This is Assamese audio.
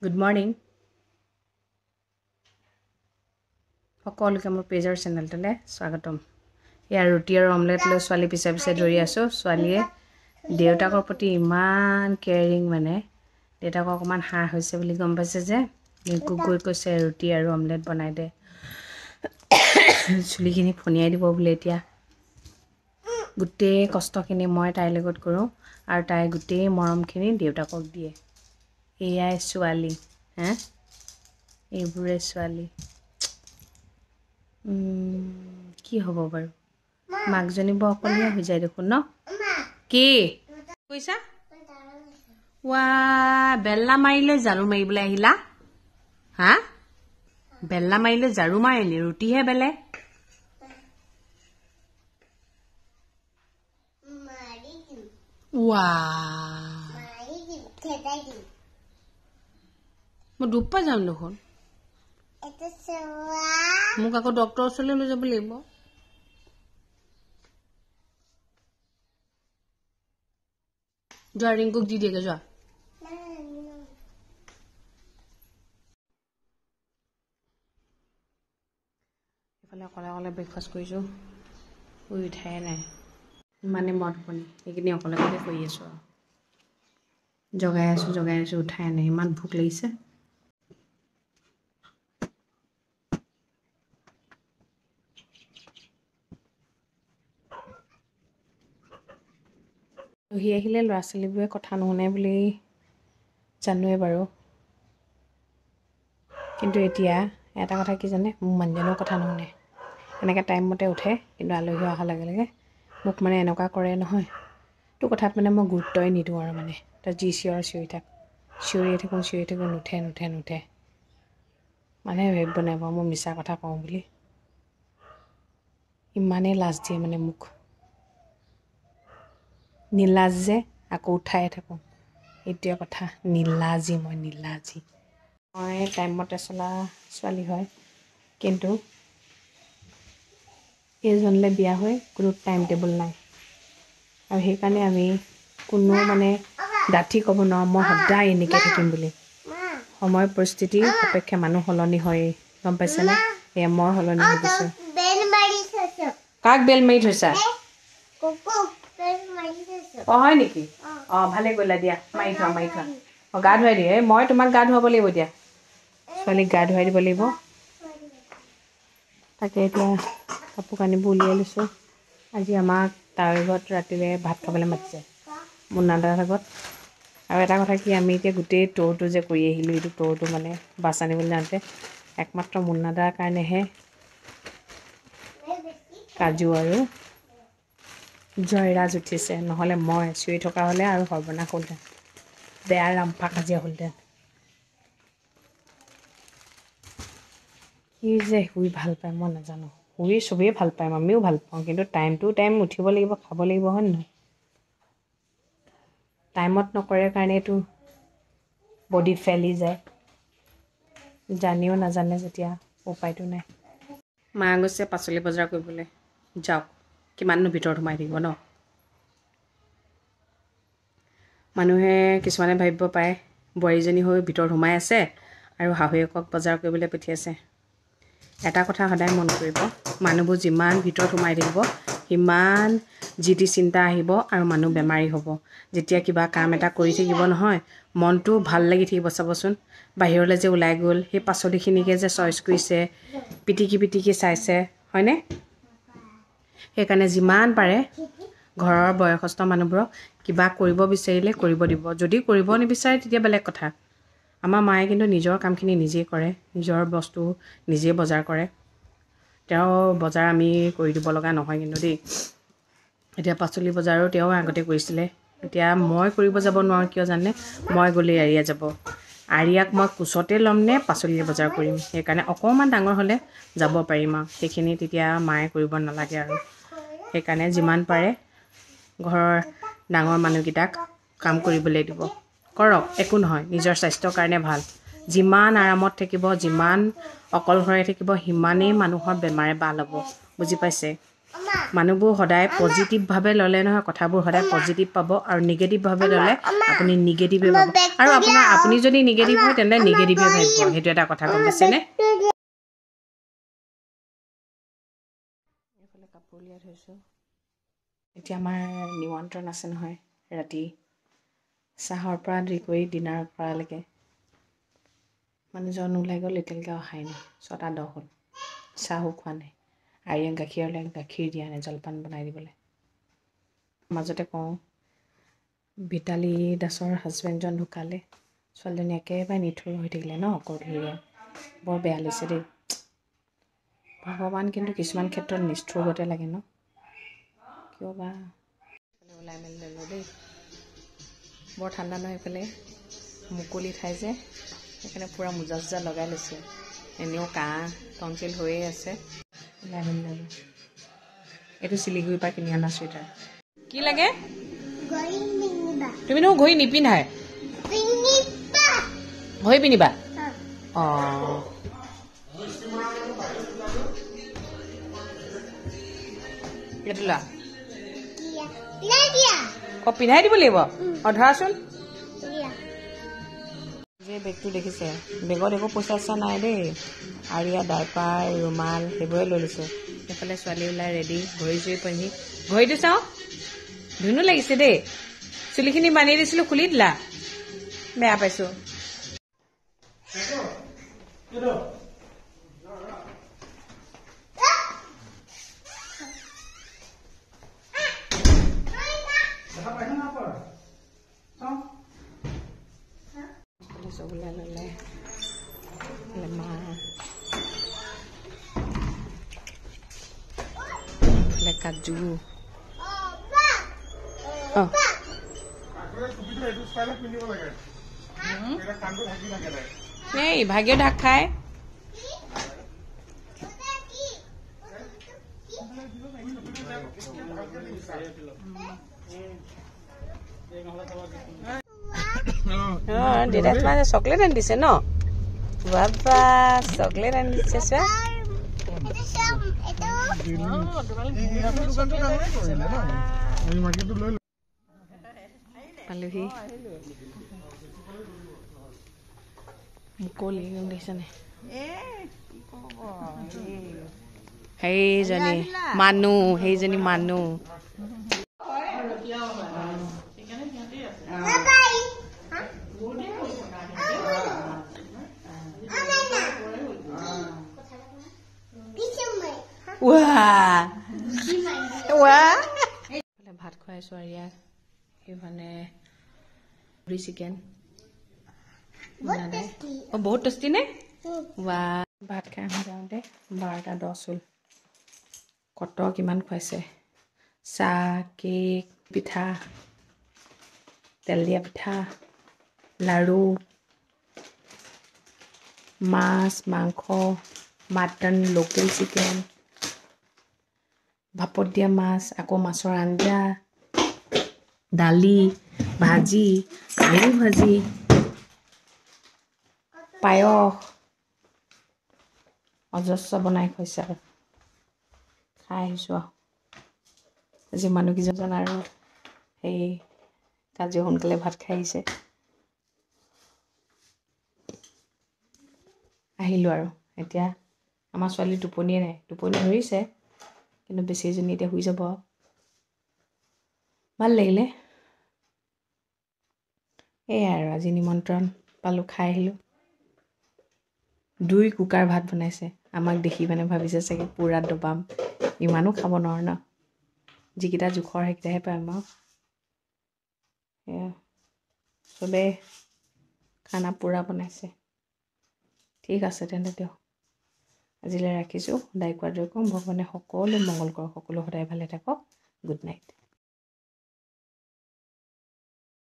Good morning. সকলোকে মোৰ পেজৰ চেনেলটোলৈ স্বাগতম। ইয়াৰ ৰুটি আৰু অমলেট লৈ ছোৱালী পিছে পিছে দৌৰি আছোঁ। ছোৱালীয়ে দেউতাকৰ প্ৰতি ইমান কেয়াৰিং, মানে দেউতাকক অকণমান হাঁহ হৈছে বুলি গম পাইছে যে লিংকুক গৈ কৈছে ৰুটি আৰু অমলেট বনাই দে, চুলিখিনি ফনিয়াই দিব বোলে। এতিয়া গোটেই কষ্টখিনি মই তাইৰ লগত কৰোঁ আৰু তাই গোটেই মৰমখিনি দেউতাকক দিয়ে। এয়াই ছোৱালী, হে এইবোৰে ছোৱালী। কি হ'ব বাৰু, মাকজনী বৰ অকলীয়া হৈ যায় দেখোন ন? কি কৈছা? ৱা, বেল্লা মাৰিলে ঝাৰু মাৰিবলৈ আহিলা? হা, বেল্লা মাৰিলে ঝাৰু মাৰিলি, ৰুটিহে বেলে। ৱা, মই ডুব পাই যাম দেখোন। মোক আকৌ ডক্টৰৰ ওচৰলৈ লৈ যাব লাগিব। যোৱা ৰিংকুক দি দিয়েগে, যোৱা। এইফালে অকলে অকলে ব্ৰেকফাষ্ট কৰিছোঁ, শুই উঠাই নাই। ইমানে মদ টোপনি, সেইখিনি অকলে অকলে কৰি আছোঁ আৰু জগাই আছোঁ উঠাই নাই। ইমান ভোক লাগিছে। আলহী আহিলে ল'ৰা ছোৱালীবোৰে কথা নুশুনে বুলি জানোৱে বাৰু, কিন্তু এতিয়া এটা কথা কি জানে, মোৰ মানুহজনেও কথা নুশুনে। এনেকৈ টাইমমতে উঠে, কিন্তু আলহী অহাৰ লগে লগে মোক মানে এনেকুৱা কৰে নহয়, তোৰ কথাত মানে মই গুৰুত্বই নিদিওঁ আৰু মানে তই যি চিঞৰি থাক। চিঞৰিয়ে থাকোঁ, নুঠে। মানুহে ভাবিব নাই বাৰু মই মিছা কথা কওঁ বুলি। ইমানেই লাজ দিয়ে মানে মোক, নীলাজ যে আকৌ উঠাই থাকোঁ। এইটোৱে কথা, নীলাজী মই টাইমমতে চলা ছোৱালী হয়, কিন্তু এইজনলৈ বিয়া হৈ কোনো টাইম টেবুল নাই। আৰু সেইকাৰণে আমি কোনো মানে ডাঠি ক'ব নোৱাৰোঁ মই সদায় এনেকৈ থাকিম বুলি। সময় পৰিস্থিতি সাপেক্ষে মানুহ সলনি হয়েই, গম পাইছেনে? এয়া মই সলনি হৈ গৈছোঁ। কাক বেল মাৰি থৈছা? অঁ, হয় নেকি? অঁ, ভালে কৰিলা দিয়া, মাৰি থোৱা। অঁ, গা ধুৱাই দিয়ে। মই তোমাক গা ধুৱাব লাগিব এতিয়া, ছোৱালীক গা ধুৱাই দিব লাগিব। তাকে এতিয়া কাপোৰ কানিবোৰ উলিয়াই লৈছোঁ। আজি আমাক তাৱৈ ঘৰত ৰাতিলৈ ভাত খাবলৈ মাতিছে, মুন্নাদাৰ লগত। আৰু এটা কথা কি, আমি এতিয়া গোটেই ট'ৰটো যে কৰি আহিলোঁ, এইটো ট'ৰটো মানে বাছ আনিবলৈ যাওঁতে একমাত্ৰ মুন্নাদাৰ কাৰণেহে কাজু আৰু জয়ৰাজ উঠিছে, নহ'লে মই চিঞৰি থকা হ'লে আৰু সৰ্বনাশ হ'লহেঁতেন, বেয়া ৰামফা কাজিয়া হ'লহেঁতেন। সি যে শুই ভাল পায় মই নাজানো, শুই চবেই ভাল পায়, আমিও ভাল পাওঁ, কিন্তু টাইম টু টাইম উঠিব লাগিব, খাব লাগিব, হয় নহয়? টাইমত নকৰে কাৰণেতো বডি ফেলি যায়, জানিও নাজানে যেতিয়া উপায়টো নাই। মা গৈছে পাচলি বজাৰ কৰিবলৈ, যাওক, কিমাননো ভিতৰত সোমাই থাকিব ন? মানুহে কিছুমানে ভাবিব পাৰে বোৱাৰীজনী হৈ ভিতৰত সোমাই আছে আৰু শাহুৱেকক বজাৰ কৰিবলৈ পঠিয়াইছে। এটা কথা সদায় মন কৰিব, মানুহবোৰ যিমান ভিতৰত সোমাই থাকিব সিমান যি টি চিন্তা আহিব আৰু মানুহ বেমাৰী হ'ব। যেতিয়া কিবা কাম এটা কৰি থাকিব নহয়, মনটো ভাল লাগি থাকিব। চাবচোন, বাহিৰলৈ যে ওলাই গ'ল, সেই পাচলিখিনিকে যে চইচ কৰিছে, পিটিকি চাইছে, হয়নে? সেইকাৰণে যিমান পাৰে ঘৰৰ বয়সস্থ মানুহবোৰক কিবা কৰিব বিচাৰিলে কৰিব দিব, যদি কৰিব নিবিচাৰে তেতিয়া বেলেগ কথা। আমাৰ মায়ে কিন্তু নিজৰ কামখিনি নিজেই কৰে, নিজৰ বস্তু নিজেই বজাৰ কৰে। তেওঁ বজাৰ আমি কৰি দিব লগা নহয় কিন্তু দেই। এতিয়া পাচলি বজাৰো তেওঁ আগতে কৰিছিলে, এতিয়া মই কৰিব যাব নোৱাৰোঁ। কিয় জানে? মই গ'লেই আৰিয়া যাব, আৰিয়াক মই কোচতে ল'ম নে পাচলিৰ বজাৰ কৰিম? সেইকাৰণে অকণমান ডাঙৰ হ'লে যাব পাৰিম আৰু সেইখিনি তেতিয়া মায়ে কৰিব নালাগে আৰু। সেইকাৰণে যিমান পাৰে ঘৰৰ ডাঙৰ মানুহকেইটাক কাম কৰিবলৈ দিব, কৰক, একো নহয়, নিজৰ স্বাস্থ্যৰ কাৰণে ভাল। যিমান আৰামত থাকিব, যিমান অকলশৰে থাকিব, সিমানেই মানুহৰ বেমাৰে ভাল হ'ব, বুজি পাইছে? মানুহবোৰ সদায় পজিটিভভাৱে ল'লে নহয় কথাবোৰ সদায় পজিটিভ পাব আৰু নিগেটিভভাৱে ল'লে আপুনি নিগেটিভে পাব আৰু আপুনি যদি নিগেটিভ হয় তেন্তে নিগেটিভে ভাবিব সেইটো এটা কথা গম পাইছেনে এইফালে কাপোৰ উলিয়াই থৈছোঁ এতিয়া আমাৰ নিমন্ত্ৰণ আছে নহয় ৰাতি চাহৰ পৰা আদি কৰি ডিনাৰৰ পৰালৈকে মানুহজন ওলাই গ'ল এতিয়ালৈকে অহাই নাই 6:10 হ'ল চাহো খোৱা নাই আৰিয়াক গাখীৰ দিয়া নাই জলপান বনাই দিবলৈ মাজতে কওঁ ভিতালী দাসৰ হাজবেণ্ডজন ঢুকালে ছোৱালীজনী একেবাৰে নিথুৰ হৈ থাকিলে ন অকলশৰীয়া বৰ বেয়া লাগিছে দেই ভগৱান কিন্তু কিছুমান ক্ষেত্ৰত নিষ্ঠুৰ গতে লাগে ন কিয় বা ওলাই মেলি ল'লোঁ দেই বৰ ঠাণ্ডা নহয় এইফালে মুকলি ঠাই যে সেইকাৰণে পূৰা মোজা চোজা লগাই লৈছোঁ এনেও কাহ টনচিল হৈয়ে আছে ওলাই মেলি ল'লোঁ এইটো চিলিগুৰিৰ পৰা কিনি অনা চুৱেটাৰ কি লাগে তুমি দেখোন ঘড়ী নিপিন্ধাই ঘড়ী পিন্ধিবা অঁ এইটো লোৱা অঁ পিন্ধাই দিব লাগিব অঁ ধৰাচোন যে বেগটো দেখিছে বেগত একো পইচা চইচা নাই দেই আৰিয়া ডাইপাৰ ৰুমাল সেইবোৰে লৈ লৈছোঁ সেইফালে ছোৱালী ওলাই ৰেডি ঘড়ী চুৰি পিন্ধি ঘড়ীটো চাওঁ ধুনু লাগিছে দেই চুলিখিনি বান্ধি দিছিলোঁ খুলি দিলা বেয়া পাইছোঁ চব ওলাই ল'লে মা কাজু এই ভাগ্য ঢাক খায় দেউতাই তোমাৰ চকলেট আনি দিছে ন বাবা চকলেট আনি দিছে চোৱা পালোহি মুকলি দেখিছেনে সেইজনী মানুহ ভাত খুৱাইছো আৰিয়াক সেইফালে চিকেন বহুত টেষ্টি নে ভাত খাই আহি যাওঁতে 12:10 হ'ল কত কিমান খুৱাইছে চাহ কেক পিঠা তেল দিয়া পিঠা লাড়ু মাছ মাংস মাটন লোকেল চিকেন ভাপত দিয়া মাছ আকৌ মাছৰ আঞ্জা দালি ভাজি আলু ভাজি পায়স অজস্ৰ বনাই খুৱাইছে আৰু খাই আহিছোঁ আৰু আজি মানুহকেইজন আৰু সেই কাজি সোনকালে ভাত খাই আহিছে আহিলোঁ আৰু এতিয়া আমাৰ ছোৱালী টোপনিয়ে নাই টোপনি ধৰিছে কিন্তু বেছিজনী এতিয়া শুই যাব ভাল লাগিলে এয়াই আৰু আজি নিমন্ত্ৰণ পালোঁ খাই আহিলোঁ 2 কুকাৰ ভাত বনাইছে আমাক দেখি মানে ভাবিছে চাগে পুৰা দবাম ইমানো খাব নোৱাৰো ন যিকেইটা জোখৰ সেইকেইটাহে পাম আৰু এয়া চবেই খানা পুৰা বনাইছে ঠিক আছে তেন্তে দিয়ক আজিলৈ ৰাখিছোঁ সদায় কোৱাৰ দৰে ক'ম ভগৱানে সকলো মংগল কৰক সকলো সদায় ভালে থাকক গুড নাইট